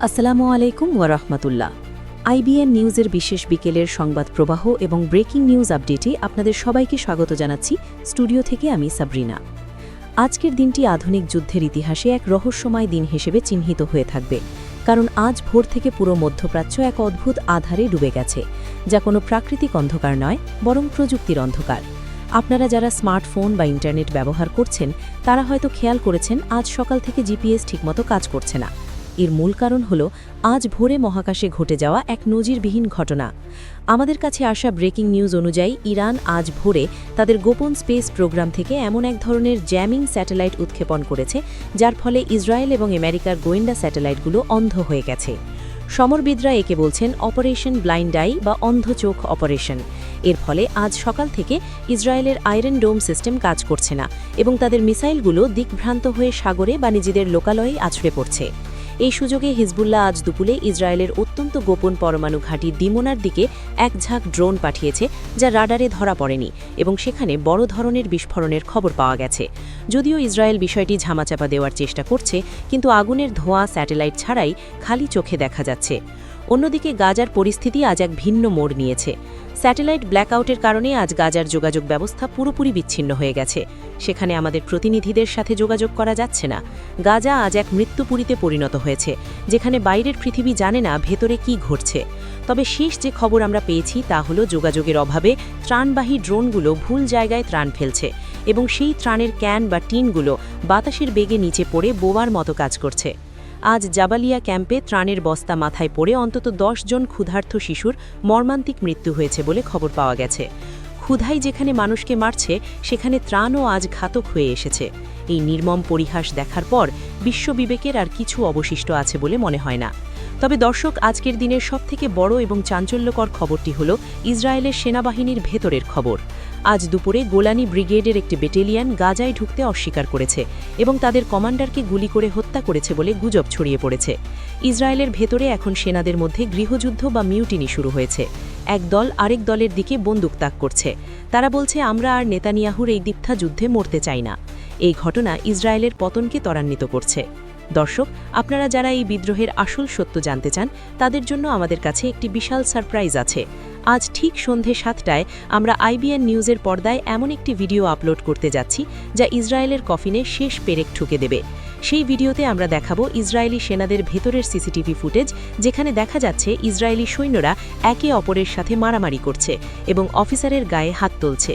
আসসালামু আলাইকুম ওয়া রাহমাতুল্লাহ। আইবিএন নিউজের বিশেষ বিকেলের সংবাদ প্রবাহ এবং ব্রেকিং নিউজ আপডেটে আপনাদের সবাইকে স্বাগত জানাচ্ছি। স্টুডিও থেকে আমি সাবরিনা। আজকের দিনটি আধুনিক যুদ্ধের ইতিহাসে এক রহস্যময় দিন হিসেবে চিহ্নিত হয়ে থাকবে, কারণ আজ ভোর থেকে পুরো মধ্যপ্রাচ্য এক অদ্ভুত আধারে ডুবে গেছে, যা কোনো প্রাকৃতিক অন্ধকার নয়, বরং প্রযুক্তির অন্ধকার। আপনারা যারা স্মার্টফোন বা ইন্টারনেট ব্যবহার করছেন, তারা হয়তো খেয়াল করেছেন আজ সকাল থেকে জিপিএস ঠিকমতো কাজ করছে না। এর মূল কারণ হল আজ ভোরে মহাকাশে ঘটে যাওয়া এক নজিরবিহীন ঘটনা। আমাদের কাছে আসা ব্রেকিং নিউজ অনুযায়ী ইরান আজ ভোরে তাদের গোপন স্পেস প্রোগ্রাম থেকে এমন এক ধরনের জ্যামিং স্যাটেলাইট উৎক্ষেপণ করেছে, যার ফলে ইসরায়েল এবং আমেরিকার গোয়েন্দা স্যাটেলাইটগুলো অন্ধ হয়ে গেছে। সমরবিদরা একে বলছেন অপারেশন ব্লাইন্ড আই বা অন্ধ চোখ অপারেশন। এর ফলে আজ সকাল থেকে ইসরায়েলের আয়রন ডোম সিস্টেম কাজ করছে না এবং তাদের মিসাইলগুলো দিকভ্রান্ত হয়ে সাগরে বা নিজেদের লোকালয়ে আছড়ে পড়ছে। এই সুযোগে হিজবুল্লাহ আজ দুপুরে ইসরায়েলের অত্যন্ত গোপন পরমাণু ঘাঁটি দিমোনার দিকে এক ঝাঁক ড্রোন পাঠিয়েছে, যা রাডারে ধরা পড়েনি এবং সেখানে বড় ধরনের বিস্ফোরণের খবর পাওয়া গেছে। যদিও ইসরায়েল বিষয়টি ঝামাচাপা দেওয়ার চেষ্টা করছে, কিন্তু আগুনের ধোঁয়া স্যাটেলাইট ছাড়াই খালি চোখে দেখা যাচ্ছে। অন্যদিকে গাজার পরিস্থিতি আজ এক ভিন্ন মোড় নিয়েছে। স্যাটেলাইট ব্ল্যাকআউটের কারণে আজ গাজার যোগাযোগ ব্যবস্থা পুরোপুরি বিচ্ছিন্ন হয়ে গেছে। সেখানে আমাদের প্রতিনিধিদের সাথে যোগাযোগ করা যাচ্ছে না। গাজা আজ এক মৃত্যুপুরীতে পরিণত হয়েছে, যেখানে বাইরের পৃথিবী জানে না ভেতরে কি ঘটছে। তবে শেষ যে খবর আমরা পেয়েছি তা হলো যোগাযোগের অভাবে ত্রাণবাহী ড্রোনগুলো ভুল জায়গায় ত্রাণ ফেলছে এবং সেই ত্রাণের ক্যান বা টিনগুলো বাতাসের বেগে নিচে পড়ে বোবার মতো কাজ করছে। আজ জাবালিয়া ক্যাম্পে ত্রাণের বস্তা মাথায় পড়ে অন্তত 10 জন ক্ষুধার্ত শিশুর মর্মান্তিক মৃত্যু হয়েছে বলে খবর পাওয়া গেছে। ক্ষুধাই যেখানে মানুষকে মারছে, সেখানে ত্রাণও আজ ঘাতক হয়ে এসেছে। এই নির্মম পরিহাস দেখার পর বিশ্ববিবেকের আর কিছু অবশিষ্ট আছে বলে মনে হয় না। তবে দর্শক, আজকের দিনের সবথেকে বড় এবং চাঞ্চল্যকর খবরটি হল ইসরায়েলের সেনাবাহিনীর ভেতরের খবর। আজ দুপুরে গোলানি ব্রিগেডের একটি ব্যাটালিয়ন গাজায় ঢুকতে অস্বীকার করেছে এবং তাদের কমান্ডারকে গুলি করে হত্যা করেছে বলে গুজব ছড়িয়ে পড়েছে। ইসরায়েলের ভেতরে এখন সেনাদের মধ্যে গৃহযুদ্ধ বা মিউটিনি শুরু হয়েছে। এক দল আরেক দলের দিকে বন্দুক তাক করছে। তারা বলছে, আমরা আর নেতানিয়াহুর এই দীপ্তা যুদ্ধে মরতে চাই না। এই ঘটনা ইসরায়েলের পতনকে ত্বরান্বিত করছে। দর্শক, আপনারা যারা এই বিদ্রোহের আসল সত্য জানতে চান, তাদের জন্য আমাদের কাছে একটি বিশাল সারপ্রাইজ আছে। আজ ঠিক সন্ধে 7টায় আমরা আইবিএন নিউজের পর্দায় এমন একটি ভিডিও আপলোড করতে যাচ্ছি, যা ইসরায়েলের কফিনে শেষ পেরেক ঠুকে দেবে। সেই ভিডিওতে আমরা দেখাবো ইসরায়েলি সেনাদের ভেতরের সিসিটিভি ফুটেজ, যেখানে দেখা যাচ্ছে ইসরায়েলি সৈন্যরা একে অপরের সাথে মারামারি করছে এবং অফিসারের গায়ে হাত তুলছে।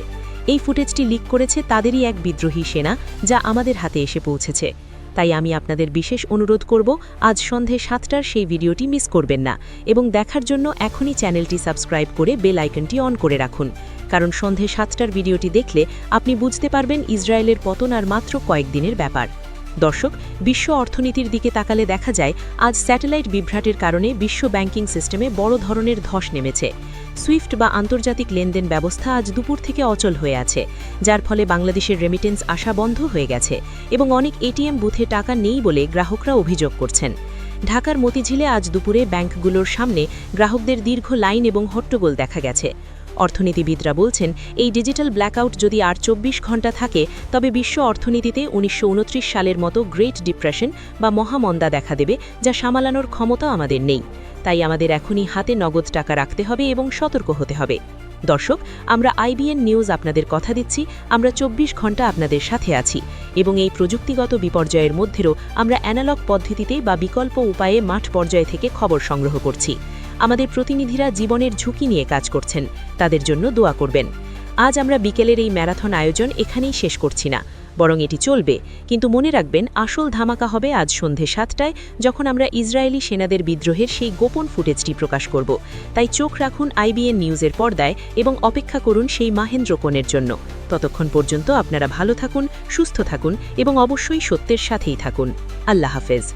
এই ফুটেজটি লিক করেছে তাদেরই এক বিদ্রোহী সেনা, যা আমাদের হাতে এসে পৌঁছেছে। তাই আমি আপনাদের বিশেষ অনুরোধ করব, আজ সন্ধে 7টার সেই ভিডিওটি মিস করবেন না এবং দেখার জন্য এখনই চ্যানেলটি সাবস্ক্রাইব করে বেল আইকনটি অন করে রাখুন, কারণ সন্ধে 7টার ভিডিওটি দেখলে আপনি বুঝতে পারবেন ইসরায়েলের পতন আর মাত্র কয়েকদিনের ব্যাপার। দর্শক, বিশ্ব অর্থনীতির দিকে তাকালে দেখা যায় আজ স্যাটেলাইট বিভ্রাটের কারণে বিশ্ব ব্যাংকিং সিস্টেমে বড় ধরনের ধস নেমেছে। সুইফট বা আন্তর্জাতিক লেনদেন ব্যবস্থা আজ দুপুর থেকে অচল হয়ে আছে, যার ফলে বাংলাদেশের রেমিটেন্স আসা বন্ধ হয়ে গেছে এবং অনেক এটিএম বুথে টাকা নেই বলে গ্রাহকরা অভিযোগ করছেন। ঢাকার মতিঝিলে আজ দুপুরে ব্যাংকগুলোর সামনে গ্রাহকদের দীর্ঘ লাইন এবং হট্টগোল দেখা গেছে। অর্থনীতিবিদরা বলছেন, এই ডিজিটাল ব্ল্যাকআউট যদি আর 24 ঘন্টা থাকে, তবে বিশ্ব অর্থনীতিতে 1929 সালের মতো গ্রেট ডিপ্রেশন বা মহামন্দা দেখা দেবে, যা সামলানোর ক্ষমতা আমাদের নেই। তাই আমাদের এখনই হাতে নগদ টাকা রাখতে হবে এবং সতর্ক হতে হবে। দর্শক, আমরা আইবিএন নিউজ আপনাদের কথা দিচ্ছি, আমরা 24 ঘন্টা আপনাদের সাথে আছি এবং এই প্রযুক্তিগত বিপর্যয়ের মধ্যেও আমরা অ্যানালগ পদ্ধতিতে বা বিকল্প উপায়ে মাঠ পর্যায় থেকে খবর সংগ্রহ করছি। আমাদের প্রতিনিধিরা জীবনের ঝুঁকি নিয়ে কাজ করছেন, তাদের জন্য দোয়া করবেন। আজ আমরা বিকেলের এই ম্যারাথন আয়োজন এখানেই শেষ করছি না, বরং এটি চলবে। কিন্তু মনে রাখবেন, আসল ধামাকা হবে আজ সন্ধে 7টায়, যখন আমরা ইসরায়েলি সেনাদের বিদ্রোহের সেই গোপন ফুটেজটি প্রকাশ করব। তাই চোখ রাখুন আইবিএন নিউজের পর্দায় এবং অপেক্ষা করুন সেই মাহেন্দ্রকোণের জন্য। ততক্ষণ পর্যন্ত আপনারা ভালো থাকুন, সুস্থ থাকুন এবং অবশ্যই সত্যের সাথেই থাকুন। আল্লাহ হাফেজ।